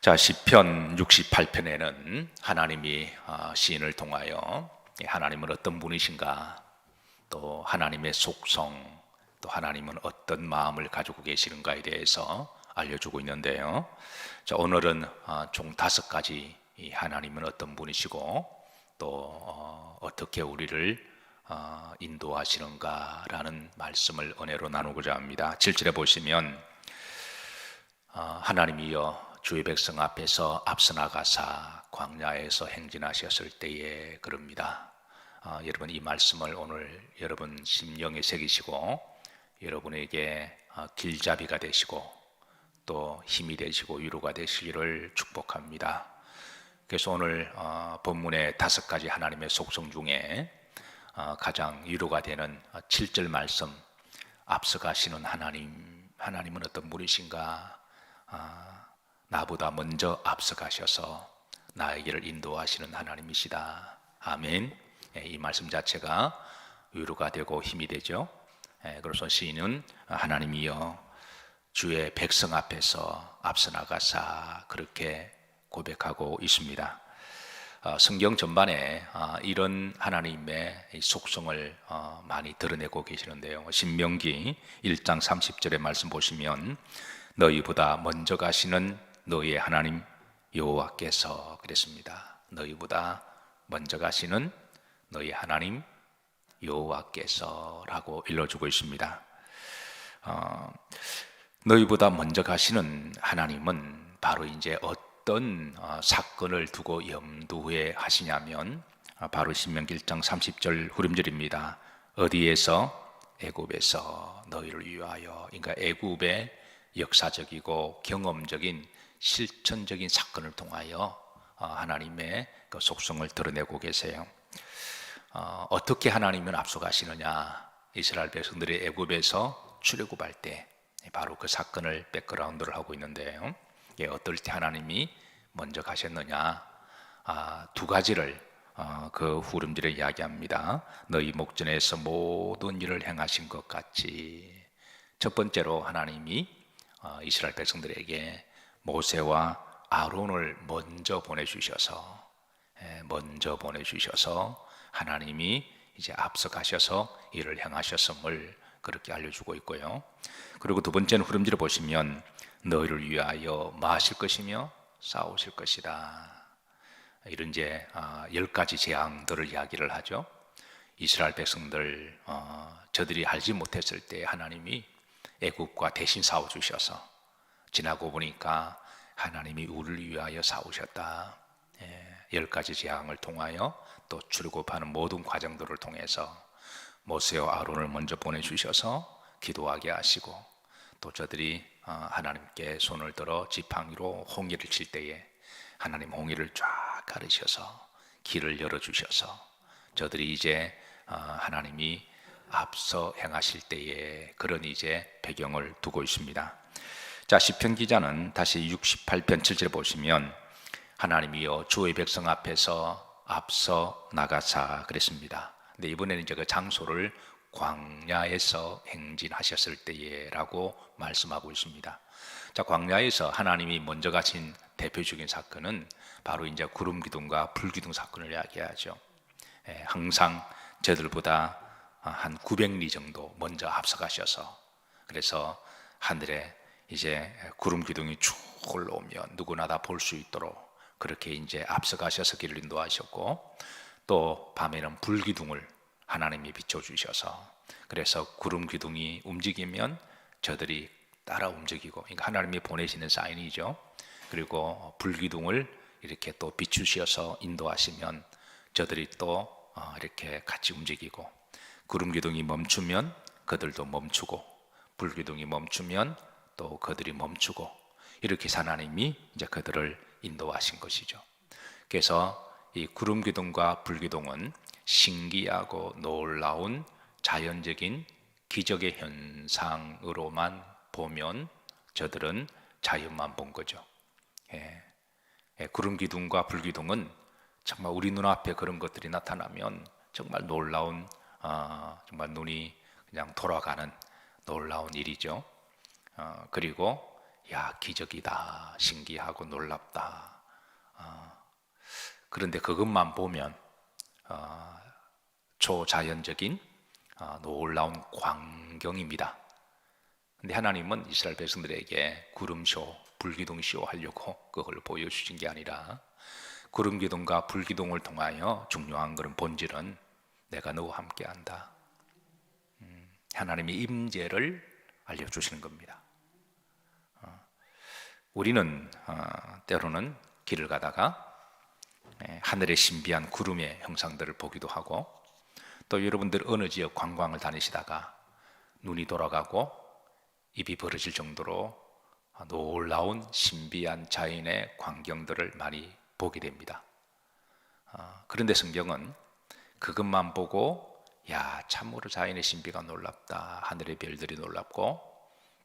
자, 시편 68편에는 하나님이 시인을 통하여 하나님은 어떤 분이신가, 또 하나님의 속성, 또 하나님은 어떤 마음을 가지고 계시는가에 대해서 알려주고 있는데요. 자, 오늘은 총 5가지 이 하나님은 어떤 분이시고 또 어떻게 우리를 인도하시는가라는 말씀을 은혜로 나누고자 합니다. 7절에 보시면 하나님이여 주의 백성 앞에서 앞서 나가사 광야에서 행진하셨을 때에 그럽니다. 여러분, 이 말씀을 오늘 여러분 심령에 새기시고 여러분에게 길잡이가 되시고 또 힘이 되시고 위로가 되시기를 축복합니다. 그래서 오늘 본문의 5가지 하나님의 속성 중에 가장 위로가 되는 7절 말씀, 앞서가시는 하나님은 어떤 분이신가? 나보다 먼저 앞서가셔서 나의 길을 인도하시는 하나님이시다. 아멘. 이 말씀 자체가 위로가 되고 힘이 되죠. 그래서 시인은 하나님이여 주의 백성 앞에서 앞서 나가사 그렇게 고백하고 있습니다. 성경 전반에 이런 하나님의 속성을 많이 드러내고 계시는데요. 신명기 1장 30절의 말씀 보시면 너희보다 먼저 가시는 너희의 하나님 여호와께서 그랬습니다. 너희보다 먼저 가시는 너희 하나님 여호와께서라고 일러주고 있습니다. 너희보다 먼저 가시는 하나님은 바로 이제 어떤 사건을 두고 염두에 하시냐면 바로 신명기 1장 30절 후렴절입니다. 어디에서? 애굽에서 너희를 위하여. 그러니까 애굽의 역사적이고 경험적인 실천적인 사건을 통하여 하나님의 그 속성을 드러내고 계세요. 어떻게 하나님은 앞서가시느냐? 이스라엘 백성들이 애굽에서 출애굽할 때 바로 그 사건을 백그라운드를 하고 있는데요. 어떨 때 하나님이 먼저 가셨느냐? 2가지를 그 후렴절에 이야기합니다. 너희 목전에서 모든 일을 행하신 것 같이. 첫 번째로 하나님이 이스라엘 백성들에게 모세와 아론을 먼저 보내주셔서 하나님이 이제 앞서 가셔서 일을 행하셨음을 그렇게 알려주고 있고요. 그리고 2번째는 후렴지를 보시면 너희를 위하여 뭐 하실 것이며 싸우실 것이다. 이런 이제 10가지 재앙들을 이야기를 하죠. 이스라엘 백성들 저들이 알지 못했을 때 하나님이 애굽과 대신 싸워주셔서 지나고 보니까 하나님이 우리를 위하여 싸우셨다. 10가지 재앙을 통하여 또 출애굽하는 모든 과정들을 통해서 모세와 아론을 먼저 보내주셔서 기도하게 하시고 또 저들이 하나님께 손을 들어 지팡이로 홍해를 칠 때에 하나님 홍해를 쫙 가르셔서 길을 열어주셔서 저들이 이제 하나님이 앞서 행하실 때에 그런 이제 배경을 두고 있습니다. 자, 시편 기자는 다시 68편 7절 보시면 하나님이여 주의 백성 앞에서 앞서 나가사 그랬습니다. 근데 이번에는 이제 그 장소를 광야에서 행진하셨을 때에라고 말씀하고 있습니다. 자, 광야에서 하나님이 먼저 가신 대표적인 사건은 바로 이제 구름 기둥과 불 기둥 사건을 이야기하죠. 항상 저들보다 한 900리 정도 먼저 앞서가셔서 그래서 하늘에 이제 구름 기둥이 쭉 올라오면 누구나 다 볼 수 있도록 그렇게 이제 앞서가셔서 길을 인도하셨고 또 밤에는 불 기둥을 하나님이 비춰주셔서 그래서 구름 기둥이 움직이면 저들이 따라 움직이고 그러니까 하나님이 보내시는 사인이죠. 그리고 불 기둥을 이렇게 또 비추셔서 인도하시면 저들이 또 이렇게 같이 움직이고 구름 기둥이 멈추면 그들도 멈추고 불 기둥이 멈추면 또 그들이 멈추고 이렇게 해서 하나님이 이제 그들을 인도하신 것이죠. 그래서 이 구름 기둥과 불 기둥은 신기하고 놀라운 자연적인 기적의 현상으로만 보면 저들은 자연만 본 거죠. 구름 기둥과 불 기둥은 정말 우리 눈앞에 그런 것들이 나타나면 정말 놀라운 정말 눈이 그냥 돌아가는 놀라운 일이죠. 그리고 야, 기적이다, 신기하고 놀랍다. 그런데 그것만 보면 초자연적인 놀라운 광경입니다. 근데 하나님은 이스라엘 백성들에게 구름쇼, 불기둥쇼 하려고 그걸 보여주신 게 아니라 구름기둥과 불기둥을 통하여 중요한 그런 본질은 내가 너와 함께한다. 하나님의 임재를 알려주시는 겁니다. 우리는 때로는 길을 가다가 하늘의 신비한 구름의 형상들을 보기도 하고, 또 여러분들 어느 지역 관광을 다니시다가 눈이 돌아가고 입이 벌어질 정도로 놀라운 신비한 자연의 광경들을 많이 보게 됩니다. 그런데 성경은 그것만 보고 야, 참으로 자연의 신비가 놀랍다, 하늘의 별들이 놀랍고,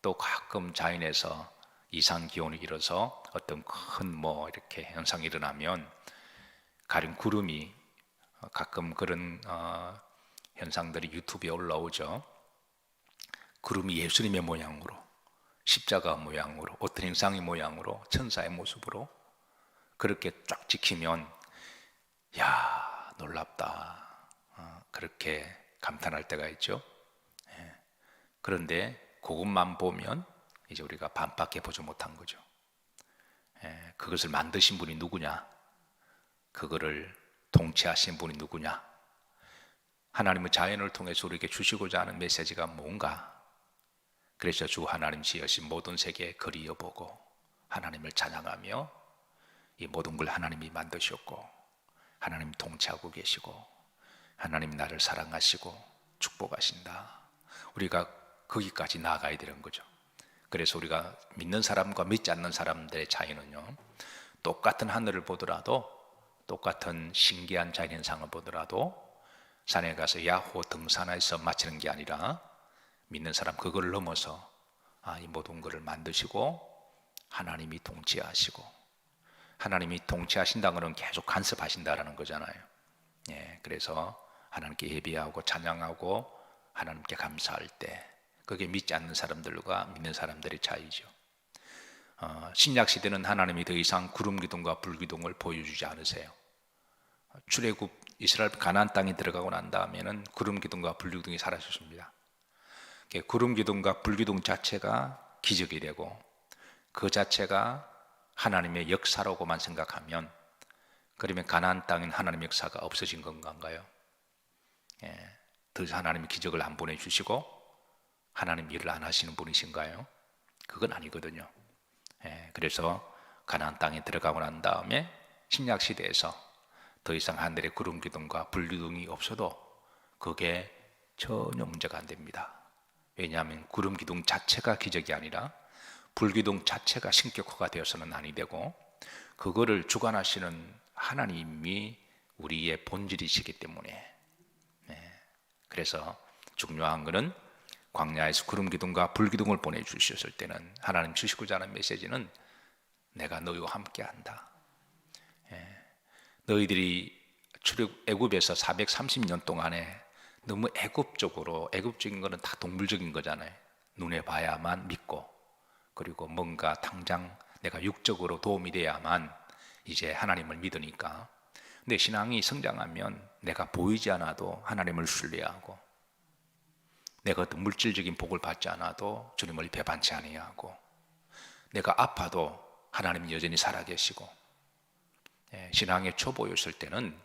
또 가끔 자연에서 이상 기온이 일어서 어떤 큰 이렇게 현상이 일어나면 가령 구름이 가끔 그런 현상들이 유튜브에 올라오죠. 구름이 예수님의 모양으로, 십자가 모양으로, 어떤 형상의 모양으로, 천사의 모습으로 그렇게 쫙 찍히면 야, 놀랍다, 그렇게 감탄할 때가 있죠. 그런데 그것만 보면 이제 우리가 반밖에 보지 못한 거죠. 그것을 만드신 분이 누구냐? 그거를 통치하신 분이 누구냐? 하나님은 자연을 통해서 우리에게 주시고자 하는 메시지가 뭔가? 그래서 주 하나님 지으신 모든 세계에 그리어보고 하나님을 찬양하며 이 모든 걸 하나님이 만드셨고 하나님 통치하고 계시고 하나님 나를 사랑하시고 축복하신다. 우리가 거기까지 나아가야 되는 거죠. 그래서 우리가 믿는 사람과 믿지 않는 사람들의 차이는요, 똑같은 하늘을 보더라도, 똑같은 신기한 자연현상을 보더라도 산에 가서 야호 등산해서 마치는 게 아니라 믿는 사람 그걸 넘어서 이 모든 것을 만드시고 하나님이 통치하시고, 하나님이 통치하신다는 것은 계속 간섭하신다라는 거잖아요. 그래서 하나님께 예배하고 찬양하고 하나님께 감사할 때, 그게 믿지 않는 사람들과 믿는 사람들의 차이죠. 신약 시대는 하나님이 더 이상 구름 기둥과 불 기둥을 보여주지 않으세요. 출애굽 이스라엘 가나안 땅에 들어가고 난 다음에는 구름 기둥과 불 기둥이 사라졌습니다. 구름 기둥과 불 기둥 자체가 기적이 되고 그 자체가 하나님의 역사라고만 생각하면, 그러면 가나안 땅인 하나님의 역사가 없어진 건가요? 더 하나님이 기적을 안 보내주시고 하나님 일을 안 하시는 분이신가요? 그건 아니거든요. 그래서 가나안 땅에 들어가고 난 다음에 신약 시대에서 더 이상 하늘의 구름 기둥과 불 기둥이 없어도 그게 전혀 문제가 안 됩니다. 왜냐하면 구름 기둥 자체가 기적이 아니라 불 기둥 자체가 신격화가 되어서는 아니 되고, 그거를 주관하시는 하나님이 우리의 본질이시기 때문에. 그래서 중요한 것은 광야에서 구름 기둥과 불 기둥을 보내주셨을 때는 하나님 주시고자 하는 메시지는 내가 너희와 함께한다. 너희들이 애굽에서 430년 동안에 너무 애굽적인 거는 다 동물적인 거잖아요. 눈에 봐야만 믿고, 그리고 뭔가 당장 내가 육적으로 도움이 돼야만 이제 하나님을 믿으니까. 근데 신앙이 성장하면 내가 보이지 않아도 하나님을 신뢰하고, 내가 어떤 물질적인 복을 받지 않아도 주님을 배반치 아니하고, 내가 아파도 하나님이 여전히 살아계시고. 신앙의 초보였을 때는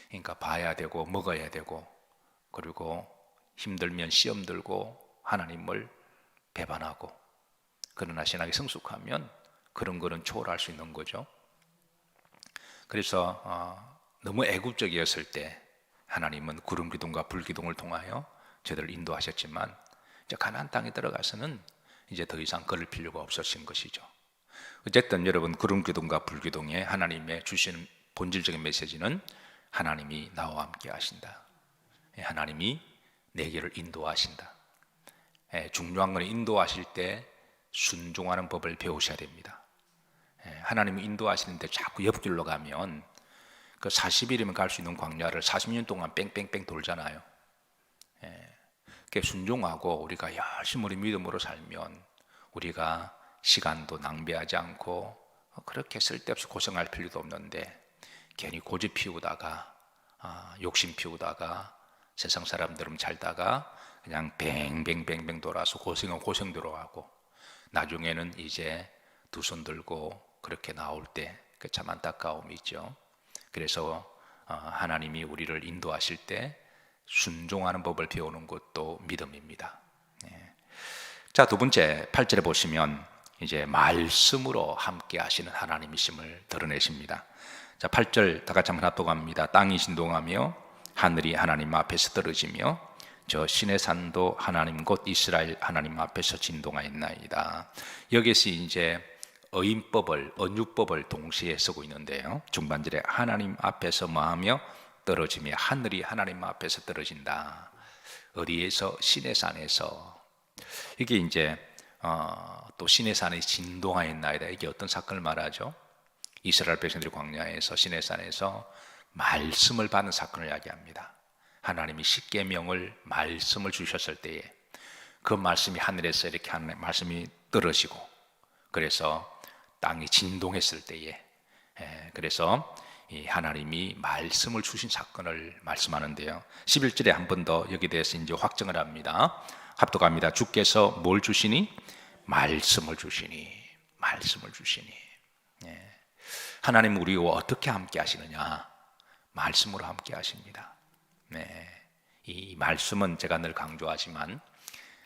그러니까 봐야 되고 먹어야 되고, 그리고 힘들면 시험 들고 하나님을 배반하고. 그러나 신앙이 성숙하면 그런 거는 초월할 수 있는 거죠. 그래서 너무 애국적이었을 때 하나님은 구름 기둥과 불 기둥을 통하여 저들을 인도하셨지만, 이제 가나안 땅에 들어가서는 이제 더 이상 걸을 필요가 없으신 것이죠. 어쨌든 여러분, 구름 기둥과 불 기둥에 하나님의 주시는 본질적인 메시지는 하나님이 나와 함께 하신다. 하나님이 내 길을 인도하신다. 중요한 건 인도하실 때 순종하는 법을 배우셔야 됩니다. 하나님이 인도하시는데 자꾸 옆길로 가면 그 40일이면 갈 수 있는 광야를 40년 동안 뺑뺑뺑 돌잖아요. 순종하고 우리가 열심히 우리 믿음으로 살면 우리가 시간도 낭비하지 않고 그렇게 쓸데없이 고생할 필요도 없는데 괜히 고집 피우다가 욕심 피우다가 세상 사람들은 살다가 그냥 뱅뱅뱅뱅 돌아서 고생은 고생대로 하고 나중에는 이제 두 손 들고 그렇게 나올 때 그 참 안타까움이 있죠. 그래서 하나님이 우리를 인도하실 때 순종하는 법을 배우는 것도 믿음입니다. 자, 두 번째 8절에 보시면 이제 말씀으로 함께 하시는 하나님이심을 드러내십니다. 자, 8절 다 같이 한번 합독합니다. 땅이 진동하며 하늘이 하나님 앞에서 떨어지며 저 신의 산도 하나님 곧 이스라엘 하나님 앞에서 진동하였나이다. 여기서 이제 어인법을 언유법을 동시에 쓰고 있는데요. 중반절에 하나님 앞에서 뭐하며 떨어지며 하늘이 하나님 앞에서 떨어진다. 어디에서? 신의 산에서. 이게 이제 또 신의 산에 진동하였나이다. 이게 어떤 사건을 말하죠? 이스라엘 백성들이 광야에서 신의 산에서 말씀을 받는 사건을 이야기합니다. 하나님이 십계명을 말씀을 주셨을 때에 그 말씀이 하늘에서 이렇게 하는 말씀이 떨어지고 그래서 땅이 진동했을 때에 그래서 이 하나님이 말씀을 주신 사건을 말씀하는데요. 11절에 한 번 더 여기에 대해서 이제 확정을 합니다. 합독합니다. 주께서 뭘 주시니? 말씀을 주시니. 말씀을 주시니. 하나님은 우리와 어떻게 함께 하시느냐? 말씀으로 함께 하십니다. 이 말씀은 제가 늘 강조하지만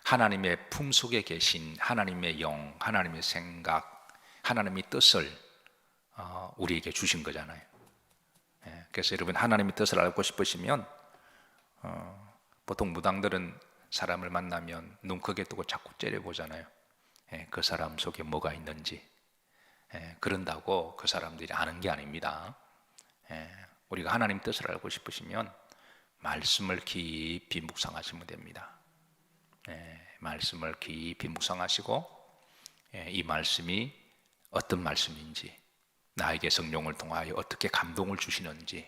하나님의 품속에 계신 하나님의 영, 하나님의 생각, 하나님의 뜻을 우리에게 주신 거잖아요. 그래서 여러분 하나님의 뜻을 알고 싶으시면 보통 무당들은 사람을 만나면 눈 크게 뜨고 자꾸 째려보잖아요. 그 사람 속에 뭐가 있는지. 그런다고 그 사람들이 아는 게 아닙니다. 우리가 하나님 뜻을 알고 싶으시면 말씀을 깊이 묵상하시면 됩니다. 말씀을 깊이 묵상하시고 이 말씀이 어떤 말씀인지 나에게 성령을 통하여 어떻게 감동을 주시는지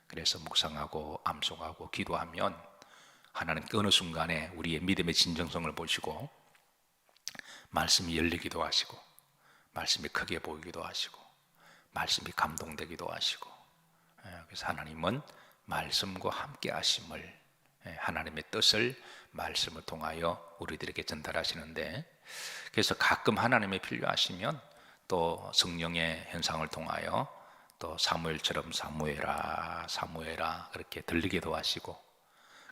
그래서 묵상하고 암송하고 기도하면 하나님 어느 순간에 우리의 믿음의 진정성을 보시고 말씀이 열리기도 하시고 말씀이 크게 보이기도 하시고 말씀이 감동되기도 하시고 그래서 하나님은 말씀과 함께 하심을 하나님의 뜻을 말씀을 통하여 우리들에게 전달하시는데 그래서 가끔 하나님의 필요하시면 또 성령의 현상을 통하여 또 사무엘처럼 사무엘아 사무엘아 그렇게 들리기도 하시고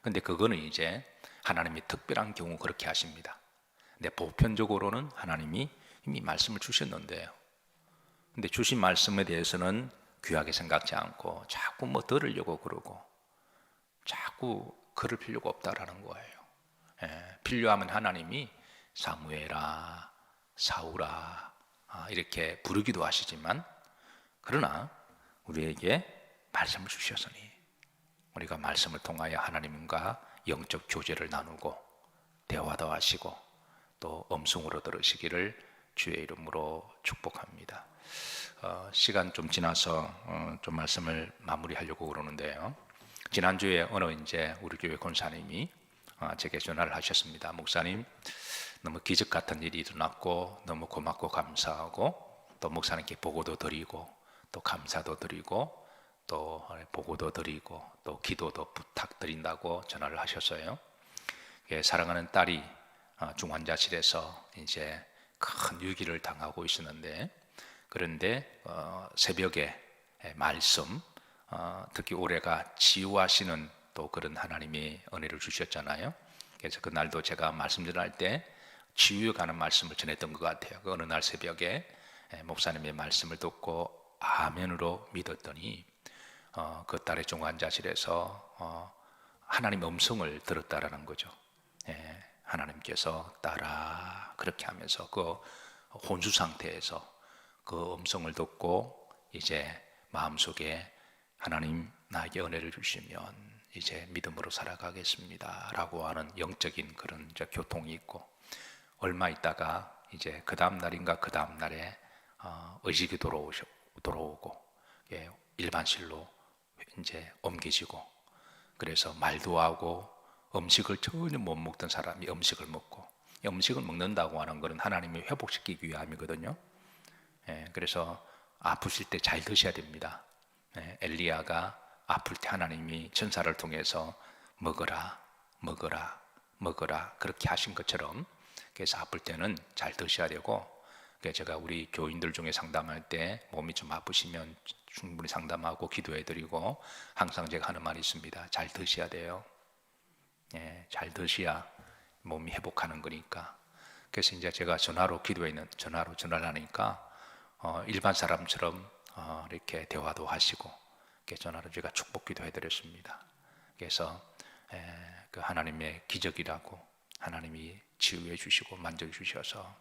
근데 그거는 이제 하나님이 특별한 경우 그렇게 하십니다. 근데 보편적으로는 하나님이 이미 말씀을 주셨는데요. 근데 주신 말씀에 대해서는 귀하게 생각지 않고 자꾸 뭐 들으려고 그러고 자꾸 그럴 필요가 없다라는 거예요. 필요하면 하나님이 사무엘아 사울아 이렇게 부르기도 하시지만 그러나 우리에게 말씀을 주셨으니 우리가 말씀을 통하여 하나님과 영적 교제를 나누고 대화도 하시고 또 음성으로 들으시기를 주의 이름으로 축복합니다. 시간 좀 지나서 좀 말씀을 마무리하려고 그러는데요. 지난주에 어느 이제 우리 교회 권사님이 제게 전화를 하셨습니다. 목사님, 너무 기적 같은 일이 일어났고 너무 고맙고 감사하고 또 목사님께 보고도 드리고 또 감사도 드리고 또 보고도 드리고 또 기도도 부탁드린다고 전화를 하셨어요. 사랑하는 딸이 중환자실에서 이제 큰 위기를 당하고 있었는데 그런데 새벽에 말씀 특히 올해가 치유하시는 또 그런 하나님의 은혜를 주셨잖아요. 그래서 그날도 제가 말씀 전할 때 치유에 관한 말씀을 전했던 것 같아요. 그 어느 날 새벽에 목사님의 말씀을 듣고 아멘으로 믿었더니 그 딸의 중환자실에서 하나님의 음성을 들었다라는 거죠. 하나님께서 딸아 그렇게 하면서 그 혼수 상태에서 그 음성을 듣고 이제 마음속에 하나님 나에게 은혜를 주시면 이제 믿음으로 살아가겠습니다 라고 하는 영적인 그런 교통이 있고 얼마 있다가 이제 그 다음 날인가 그 다음 날에 의식이 돌아오고 일반실로 이제 옮기시고 그래서 말도 하고 음식을 전혀 못 먹던 사람이 음식을 먹고 음식을 먹는다고 하는 것은 하나님이 회복시키기 위함이거든요. 그래서 아프실 때 잘 드셔야 됩니다. 엘리야가 아플 때 하나님이 천사를 통해서 먹어라, 먹어라, 먹어라 그렇게 하신 것처럼, 그래서 아플 때는 잘 드셔야 되고, 제가 우리 교인들 중에 상담할 때 몸이 좀 아프시면 충분히 상담하고 기도해드리고, 항상 제가 하는 말이 있습니다. 잘 드셔야 돼요. 잘 드셔야 몸이 회복하는 거니까. 그래서 이제 제가 전화로 전화를 하니까 일반 사람처럼 이렇게 대화도 하시고, 전화로 제가 축복기도 해드렸습니다. 그래서 그 하나님의 기적이라고, 하나님이 치유해 주시고 만져주셔서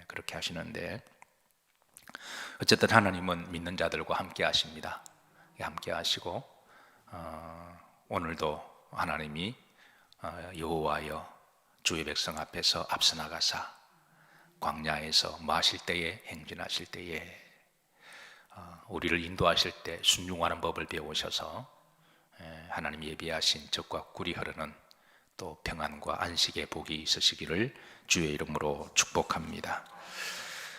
그렇게 하시는데, 어쨌든 하나님은 믿는 자들과 함께 하십니다. 함께 하시고, 오늘도 하나님이 여호와여 주의 백성 앞에서 앞서 나가사 광야에서 마실 때에, 행진하실 때에 우리를 인도하실 때 순종하는 법을 배우셔서 하나님 예비하신 젖과 꿀이 흐르는 또 평안과 안식의 복이 있으시기를 주의 이름으로 축복합니다.